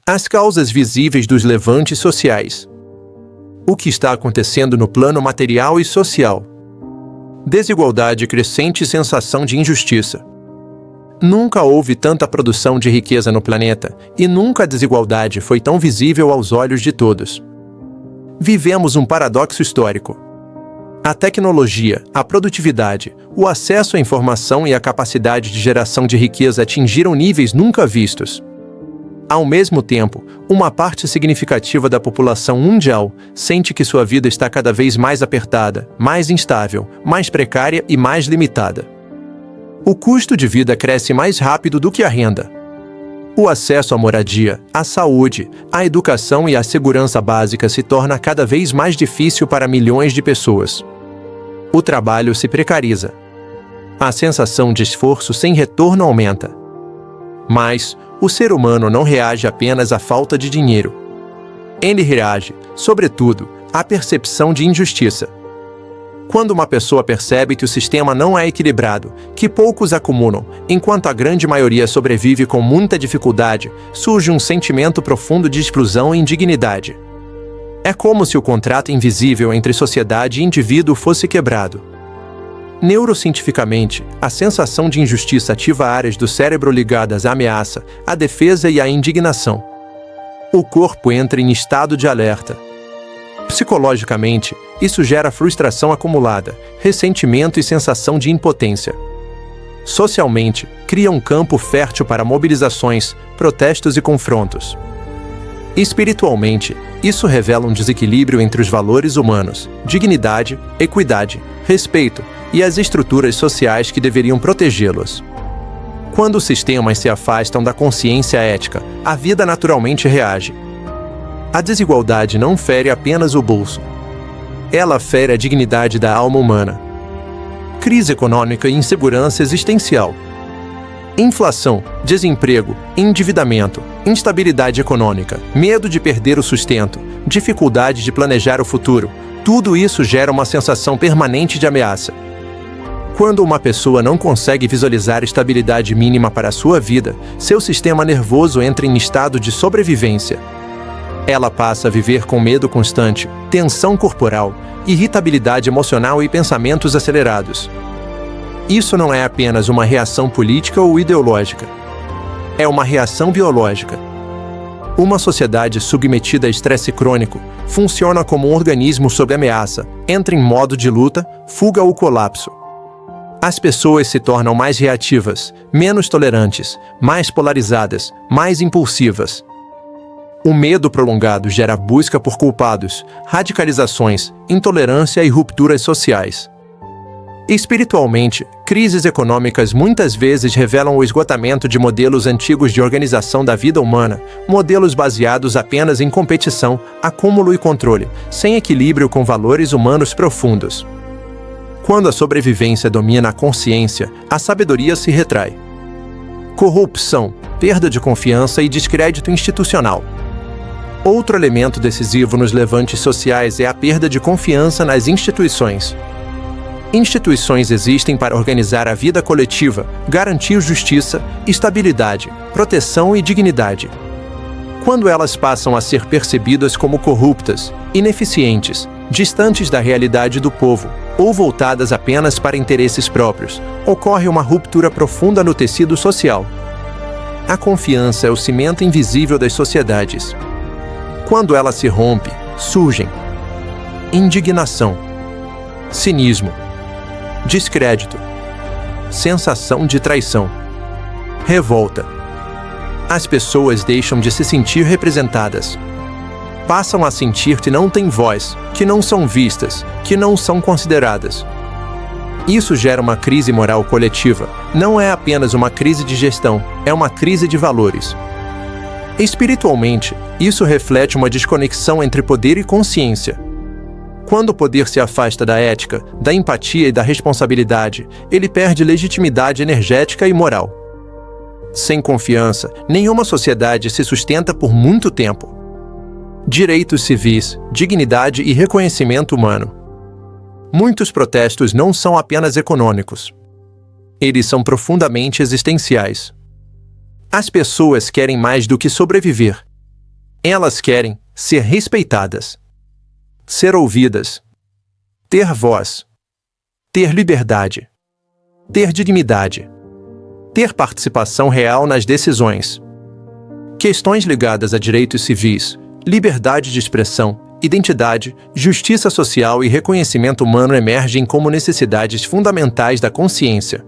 As causas visíveis dos levantes sociais. O que está acontecendo no plano material e social? Desigualdade crescente e sensação de injustiça. Nunca houve tanta produção de riqueza no planeta, e nunca a desigualdade foi tão visível aos olhos de todos. Vivemos um paradoxo histórico. A tecnologia, a produtividade, o acesso à informação e a capacidade de geração de riqueza atingiram níveis nunca vistos. Ao mesmo tempo, uma parte significativa da população mundial sente que sua vida está cada vez mais apertada, mais instável, mais precária e mais limitada. O custo de vida cresce mais rápido do que a renda. O acesso à moradia, à saúde, à educação e à segurança básica se torna cada vez mais difícil para milhões de pessoas. O trabalho se precariza. A sensação de esforço sem retorno aumenta. Mas o ser humano não reage apenas à falta de dinheiro. Ele reage, sobretudo, à percepção de injustiça. Quando uma pessoa percebe que o sistema não é equilibrado, que poucos acumulam, enquanto a grande maioria sobrevive com muita dificuldade, surge um sentimento profundo de exclusão e indignidade. É como se o contrato invisível entre sociedade e indivíduo fosse quebrado. Neurocientificamente, a sensação de injustiça ativa áreas do cérebro ligadas à ameaça, à defesa e à indignação. O corpo entra em estado de alerta. Psicologicamente, isso gera frustração acumulada, ressentimento e sensação de impotência. Socialmente, cria um campo fértil para mobilizações, protestos e confrontos. Espiritualmente, isso revela um desequilíbrio entre os valores humanos, dignidade, equidade, respeito e as estruturas sociais que deveriam protegê-los. Quando os sistemas se afastam da consciência ética, a vida naturalmente reage. A desigualdade não fere apenas o bolso. Ela fere a dignidade da alma humana. Crise econômica e insegurança existencial. Inflação, desemprego, endividamento, instabilidade econômica, medo de perder o sustento, dificuldade de planejar o futuro, tudo isso gera uma sensação permanente de ameaça. Quando uma pessoa não consegue visualizar estabilidade mínima para a sua vida, seu sistema nervoso entra em estado de sobrevivência. Ela passa a viver com medo constante, tensão corporal, irritabilidade emocional e pensamentos acelerados. Isso não é apenas uma reação política ou ideológica. É uma reação biológica. Uma sociedade submetida a estresse crônico funciona como um organismo sob ameaça, entra em modo de luta, fuga ou colapso. As pessoas se tornam mais reativas, menos tolerantes, mais polarizadas, mais impulsivas. O medo prolongado gera busca por culpados, radicalizações, intolerância e rupturas sociais. Espiritualmente, crises econômicas muitas vezes revelam o esgotamento de modelos antigos de organização da vida humana, modelos baseados apenas em competição, acúmulo e controle, sem equilíbrio com valores humanos profundos. Quando a sobrevivência domina a consciência, a sabedoria se retrai. Corrupção, perda de confiança e descrédito institucional. Outro elemento decisivo nos levantes sociais é a perda de confiança nas instituições. Instituições existem para organizar a vida coletiva, garantir justiça, estabilidade, proteção e dignidade. Quando elas passam a ser percebidas como corruptas, ineficientes, distantes da realidade do povo, ou voltadas apenas para interesses próprios, ocorre uma ruptura profunda no tecido social. A confiança é o cimento invisível das sociedades. Quando ela se rompe, surgem indignação, cinismo, descrédito, sensação de traição, revolta. As pessoas deixam de se sentir representadas. Passam a sentir que não têm voz, que não são vistas, que não são consideradas. Isso gera uma crise moral coletiva. Não é apenas uma crise de gestão, é uma crise de valores. Espiritualmente, isso reflete uma desconexão entre poder e consciência. Quando o poder se afasta da ética, da empatia e da responsabilidade, ele perde legitimidade energética e moral. Sem confiança, nenhuma sociedade se sustenta por muito tempo. Direitos civis, dignidade e reconhecimento humano. Muitos protestos não são apenas econômicos. Eles são profundamente existenciais. As pessoas querem mais do que sobreviver. Elas querem ser respeitadas, ser ouvidas, ter voz, ter liberdade, ter dignidade, ter participação real nas decisões. Questões ligadas a direitos civis, liberdade de expressão, identidade, justiça social e reconhecimento humano emergem como necessidades fundamentais da consciência.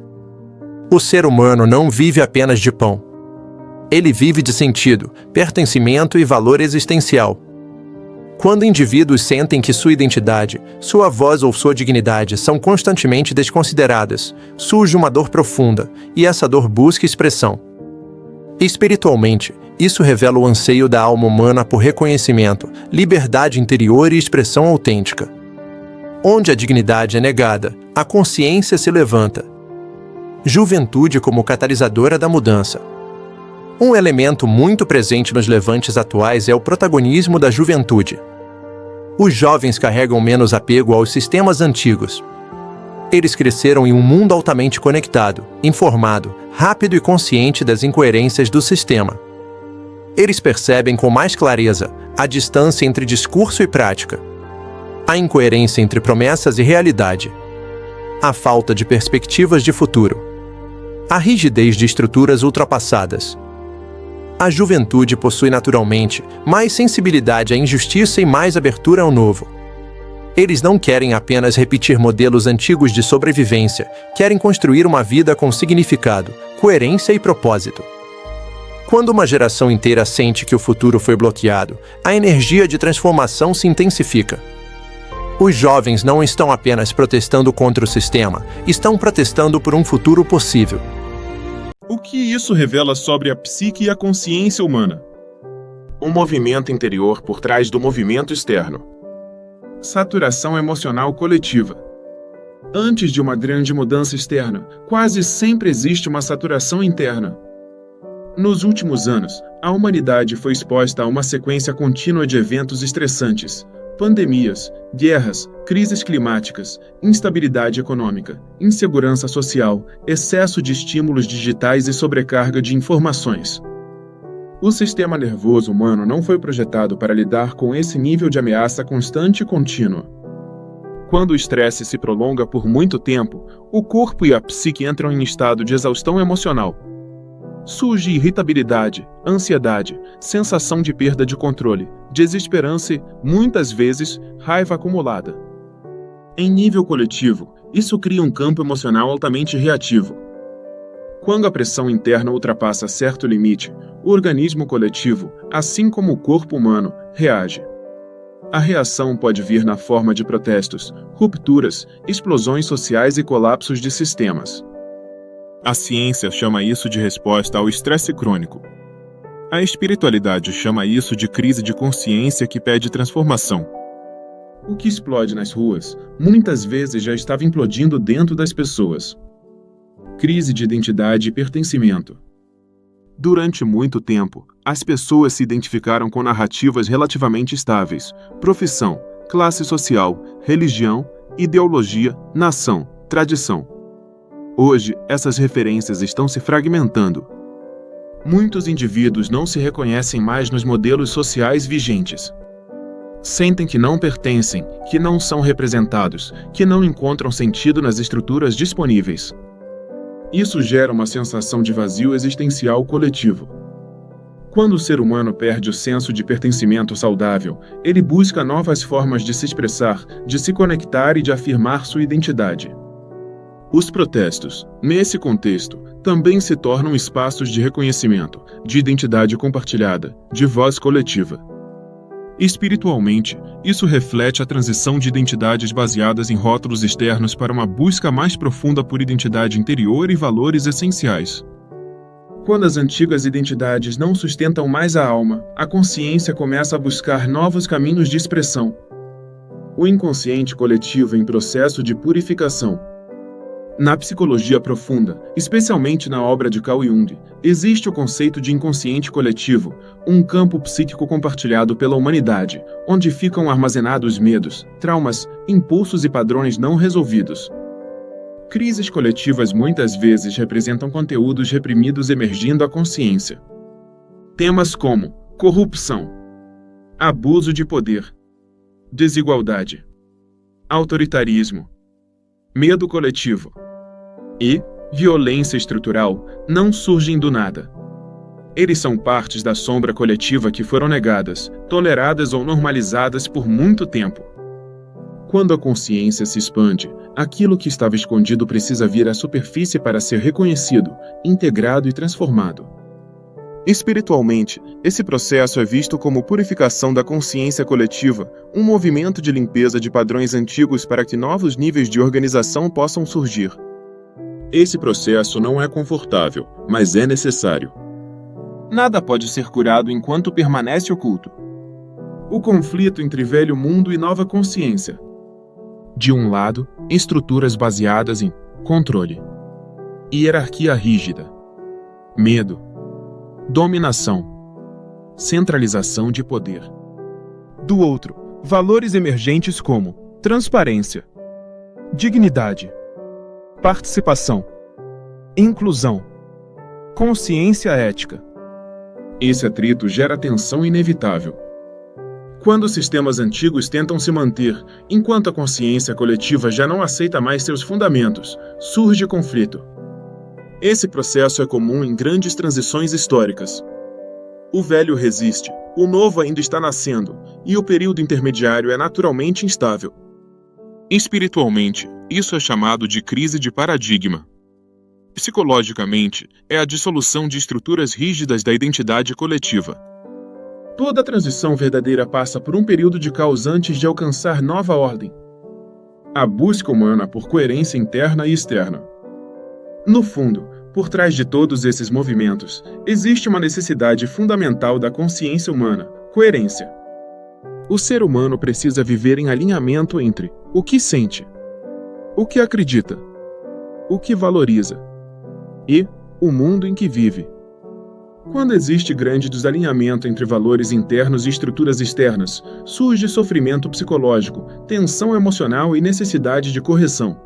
O ser humano não vive apenas de pão. Ele vive de sentido, pertencimento e valor existencial. Quando indivíduos sentem que sua identidade, sua voz ou sua dignidade são constantemente desconsideradas, surge uma dor profunda, e essa dor busca expressão. Espiritualmente, isso revela o anseio da alma humana por reconhecimento, liberdade interior e expressão autêntica. Onde a dignidade é negada, a consciência se levanta. Juventude como catalisadora da mudança. Um elemento muito presente nos levantes atuais é o protagonismo da juventude. Os jovens carregam menos apego aos sistemas antigos. Eles cresceram em um mundo altamente conectado, informado, rápido e consciente das incoerências do sistema. Eles percebem com mais clareza a distância entre discurso e prática, a incoerência entre promessas e realidade, a falta de perspectivas de futuro, a rigidez de estruturas ultrapassadas. A juventude possui naturalmente mais sensibilidade à injustiça e mais abertura ao novo. Eles não querem apenas repetir modelos antigos de sobrevivência, querem construir uma vida com significado, coerência e propósito. Quando uma geração inteira sente que o futuro foi bloqueado, a energia de transformação se intensifica. Os jovens não estão apenas protestando contra o sistema, estão protestando por um futuro possível. O que isso revela sobre a psique e a consciência humana? Um movimento interior por trás do movimento externo. Saturação emocional coletiva. Antes de uma grande mudança externa, quase sempre existe uma saturação interna. Nos últimos anos, a humanidade foi exposta a uma sequência contínua de eventos estressantes: pandemias, guerras, crises climáticas, instabilidade econômica, insegurança social, excesso de estímulos digitais e sobrecarga de informações. O sistema nervoso humano não foi projetado para lidar com esse nível de ameaça constante e contínua. Quando o estresse se prolonga por muito tempo, o corpo e a psique entram em estado de exaustão emocional. Surge irritabilidade, ansiedade, sensação de perda de controle, desesperança e, muitas vezes, raiva acumulada. Em nível coletivo, isso cria um campo emocional altamente reativo. Quando a pressão interna ultrapassa certo limite, o organismo coletivo, assim como o corpo humano, reage. A reação pode vir na forma de protestos, rupturas, explosões sociais e colapsos de sistemas. A ciência chama isso de resposta ao estresse crônico. A espiritualidade chama isso de crise de consciência que pede transformação. O que explode nas ruas, muitas vezes já estava implodindo dentro das pessoas. Crise de identidade e pertencimento. Durante muito tempo, as pessoas se identificaram com narrativas relativamente estáveis: profissão, classe social, religião, ideologia, nação, tradição. Hoje, essas referências estão se fragmentando. Muitos indivíduos não se reconhecem mais nos modelos sociais vigentes. Sentem que não pertencem, que não são representados, que não encontram sentido nas estruturas disponíveis. Isso gera uma sensação de vazio existencial coletivo. Quando o ser humano perde o senso de pertencimento saudável, ele busca novas formas de se expressar, de se conectar e de afirmar sua identidade. Os protestos, nesse contexto, também se tornam espaços de reconhecimento, de identidade compartilhada, de voz coletiva. Espiritualmente, isso reflete a transição de identidades baseadas em rótulos externos para uma busca mais profunda por identidade interior e valores essenciais. Quando as antigas identidades não sustentam mais a alma, a consciência começa a buscar novos caminhos de expressão. O inconsciente coletivo em processo de purificação. Na psicologia profunda, especialmente na obra de Carl Jung, existe o conceito de inconsciente coletivo, um campo psíquico compartilhado pela humanidade, onde ficam armazenados medos, traumas, impulsos e padrões não resolvidos. Crises coletivas muitas vezes representam conteúdos reprimidos emergindo à consciência. Temas como corrupção, abuso de poder, desigualdade, autoritarismo, medo coletivo e violência estrutural não surgem do nada. Eles são partes da sombra coletiva que foram negadas, toleradas ou normalizadas por muito tempo. Quando a consciência se expande, aquilo que estava escondido precisa vir à superfície para ser reconhecido, integrado e transformado. Espiritualmente, esse processo é visto como purificação da consciência coletiva, um movimento de limpeza de padrões antigos para que novos níveis de organização possam surgir. Esse processo não é confortável, mas é necessário. Nada pode ser curado enquanto permanece oculto. O conflito entre velho mundo e nova consciência. De um lado, estruturas baseadas em controle, hierarquia rígida, medo, dominação, centralização de poder. Do outro, valores emergentes como transparência, dignidade, participação, inclusão, consciência ética. Esse atrito gera tensão inevitável. Quando sistemas antigos tentam se manter, enquanto a consciência coletiva já não aceita mais seus fundamentos, surge conflito. Esse processo é comum em grandes transições históricas. O velho resiste, o novo ainda está nascendo, e o período intermediário é naturalmente instável. Espiritualmente, isso é chamado de crise de paradigma. Psicologicamente, é a dissolução de estruturas rígidas da identidade coletiva. Toda transição verdadeira passa por um período de caos antes de alcançar nova ordem. A busca humana por coerência interna e externa. No fundo, por trás de todos esses movimentos, existe uma necessidade fundamental da consciência humana: coerência. O ser humano precisa viver em alinhamento entre o que sente, o que acredita, o que valoriza e o mundo em que vive. Quando existe grande desalinhamento entre valores internos e estruturas externas, surge sofrimento psicológico, tensão emocional e necessidade de correção.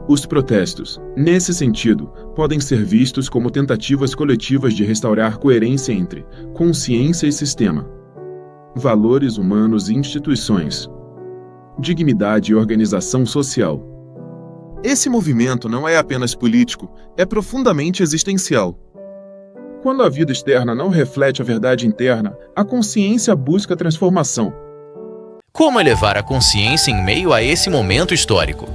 Os protestos, nesse sentido, podem ser vistos como tentativas coletivas de restaurar coerência entre consciência e sistema, valores humanos e instituições, dignidade e organização social. Esse movimento não é apenas político, é profundamente existencial. Quando a vida externa não reflete a verdade interna, a consciência busca transformação. Como elevar a consciência em meio a esse momento histórico?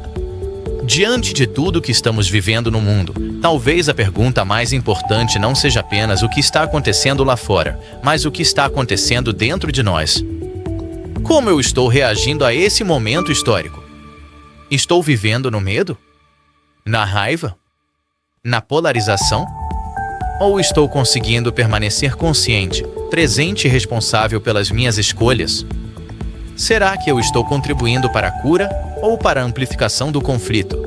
Diante de tudo que estamos vivendo no mundo, talvez a pergunta mais importante não seja apenas o que está acontecendo lá fora, mas o que está acontecendo dentro de nós. Como eu estou reagindo a esse momento histórico? Estou vivendo no medo? Na raiva? Na polarização? Ou estou conseguindo permanecer consciente, presente e responsável pelas minhas escolhas? Será que eu estou contribuindo para a cura ou para a amplificação do conflito?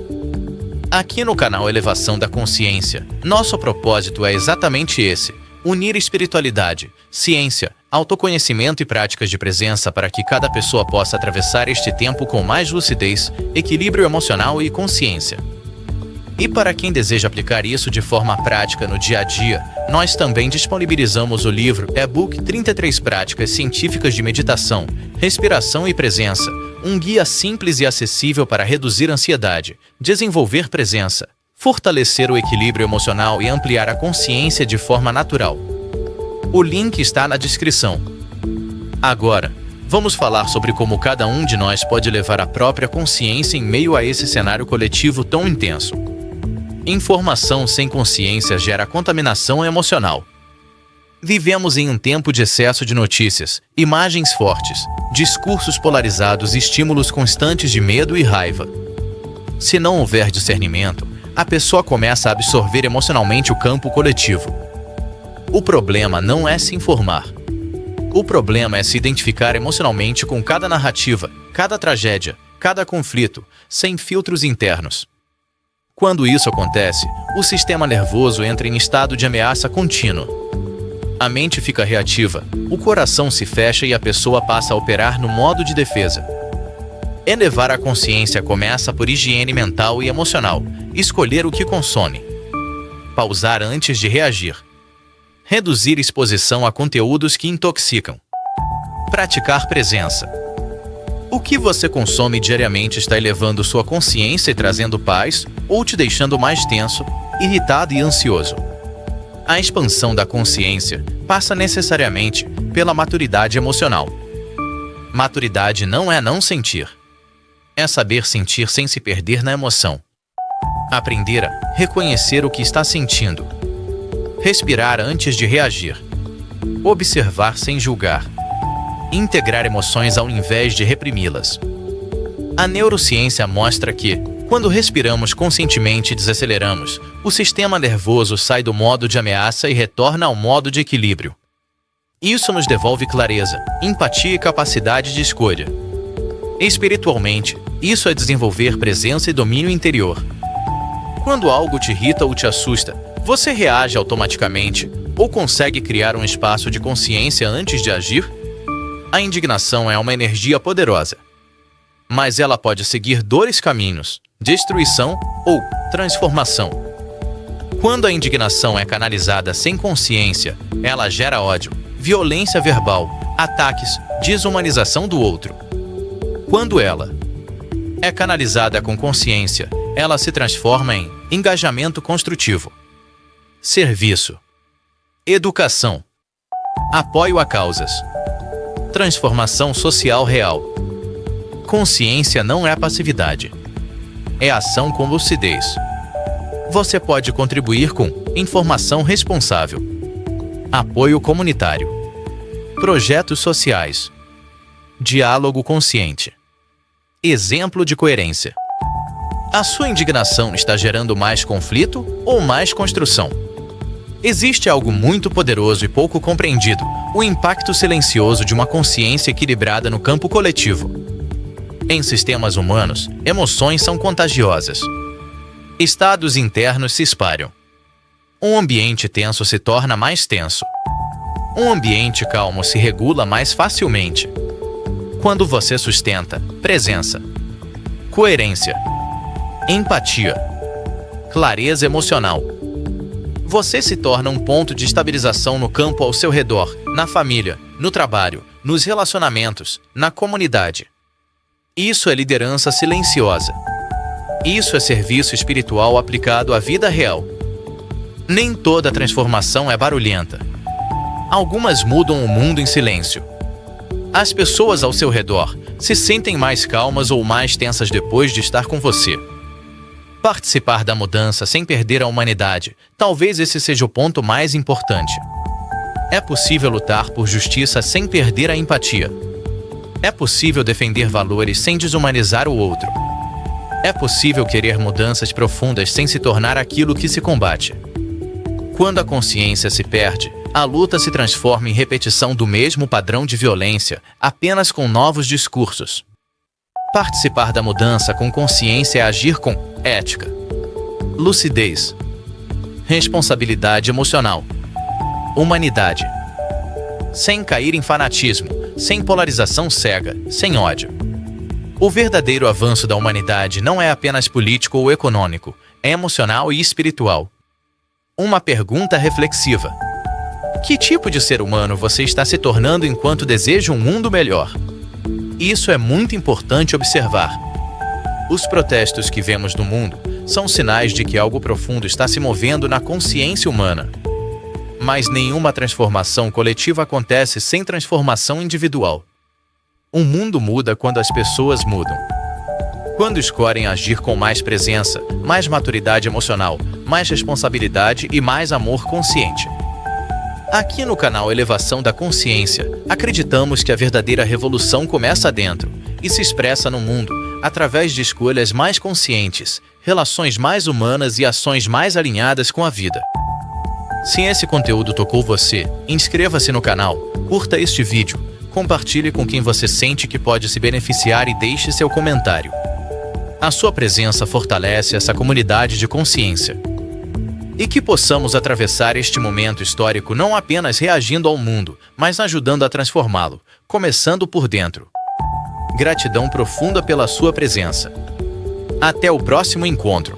Aqui no canal Elevação da Consciência, nosso propósito é exatamente esse: unir espiritualidade, ciência, autoconhecimento e práticas de presença para que cada pessoa possa atravessar este tempo com mais lucidez, equilíbrio emocional e consciência. E para quem deseja aplicar isso de forma prática no dia a dia, nós também disponibilizamos o livro e-book 33 Práticas Científicas de Meditação, Respiração e Presença, um guia simples e acessível para reduzir ansiedade, desenvolver presença, fortalecer o equilíbrio emocional e ampliar a consciência de forma natural. O link está na descrição. Agora, vamos falar sobre como cada um de nós pode levar a própria consciência em meio a esse cenário coletivo tão intenso. Informação sem consciência gera contaminação emocional. Vivemos em um tempo de excesso de notícias, imagens fortes, discursos polarizados e estímulos constantes de medo e raiva. Se não houver discernimento, a pessoa começa a absorver emocionalmente o campo coletivo. O problema não é se informar. O problema é se identificar emocionalmente com cada narrativa, cada tragédia, cada conflito, sem filtros internos. Quando isso acontece, o sistema nervoso entra em estado de ameaça contínua. A mente fica reativa, o coração se fecha e a pessoa passa a operar no modo de defesa. Elevar a consciência começa por higiene mental e emocional, escolher o que consome. Pausar antes de reagir. Reduzir exposição a conteúdos que intoxicam. Praticar presença. O que você consome diariamente está elevando sua consciência e trazendo paz ou te deixando mais tenso, irritado e ansioso? A expansão da consciência passa necessariamente pela maturidade emocional. Maturidade não é não sentir. É saber sentir sem se perder na emoção. Aprender a reconhecer o que está sentindo. Respirar antes de reagir. Observar sem julgar. Integrar emoções ao invés de reprimi-las. A neurociência mostra que, quando respiramos conscientemente e desaceleramos, o sistema nervoso sai do modo de ameaça e retorna ao modo de equilíbrio. Isso nos devolve clareza, empatia e capacidade de escolha. Espiritualmente, isso é desenvolver presença e domínio interior. Quando algo te irrita ou te assusta, você reage automaticamente ou consegue criar um espaço de consciência antes de agir? A indignação é uma energia poderosa, mas ela pode seguir dois caminhos: destruição ou transformação. Quando a indignação é canalizada sem consciência, ela gera ódio, violência verbal, ataques, desumanização do outro. Quando ela é canalizada com consciência, ela se transforma em engajamento construtivo, serviço, educação, apoio a causas, transformação social real. Consciência não é passividade. É ação com lucidez. Você pode contribuir com informação responsável, apoio comunitário, projetos sociais, diálogo consciente, exemplo de coerência. A sua indignação está gerando mais conflito ou mais construção? Existe algo muito poderoso e pouco compreendido: o impacto silencioso de uma consciência equilibrada no campo coletivo. Em sistemas humanos, emoções são contagiosas. Estados internos se espalham. Um ambiente tenso se torna mais tenso. Um ambiente calmo se regula mais facilmente. Quando você sustenta presença, coerência, empatia, clareza emocional, você se torna um ponto de estabilização no campo ao seu redor, na família, no trabalho, nos relacionamentos, na comunidade. Isso é liderança silenciosa. Isso é serviço espiritual aplicado à vida real. Nem toda transformação é barulhenta. Algumas mudam o mundo em silêncio. As pessoas ao seu redor se sentem mais calmas ou mais tensas depois de estar com você. Participar da mudança sem perder a humanidade, talvez esse seja o ponto mais importante. É possível lutar por justiça sem perder a empatia. É possível defender valores sem desumanizar o outro. É possível querer mudanças profundas sem se tornar aquilo que se combate. Quando a consciência se perde, a luta se transforma em repetição do mesmo padrão de violência, apenas com novos discursos. Participar da mudança com consciência é agir com ética, lucidez, responsabilidade emocional, humanidade. Sem cair em fanatismo, sem polarização cega, sem ódio. O verdadeiro avanço da humanidade não é apenas político ou econômico, é emocional e espiritual. Uma pergunta reflexiva: que tipo de ser humano você está se tornando enquanto deseja um mundo melhor? Isso é muito importante observar. Os protestos que vemos no mundo são sinais de que algo profundo está se movendo na consciência humana. Mas nenhuma transformação coletiva acontece sem transformação individual. O mundo muda quando as pessoas mudam. Quando escolhem agir com mais presença, mais maturidade emocional, mais responsabilidade e mais amor consciente. Aqui no canal Elevação da Consciência, acreditamos que a verdadeira revolução começa dentro e se expressa no mundo através de escolhas mais conscientes, relações mais humanas e ações mais alinhadas com a vida. Se esse conteúdo tocou você, inscreva-se no canal, curta este vídeo, compartilhe com quem você sente que pode se beneficiar e deixe seu comentário. A sua presença fortalece essa comunidade de consciência. E que possamos atravessar este momento histórico não apenas reagindo ao mundo, mas ajudando a transformá-lo, começando por dentro. Gratidão profunda pela sua presença. Até o próximo encontro.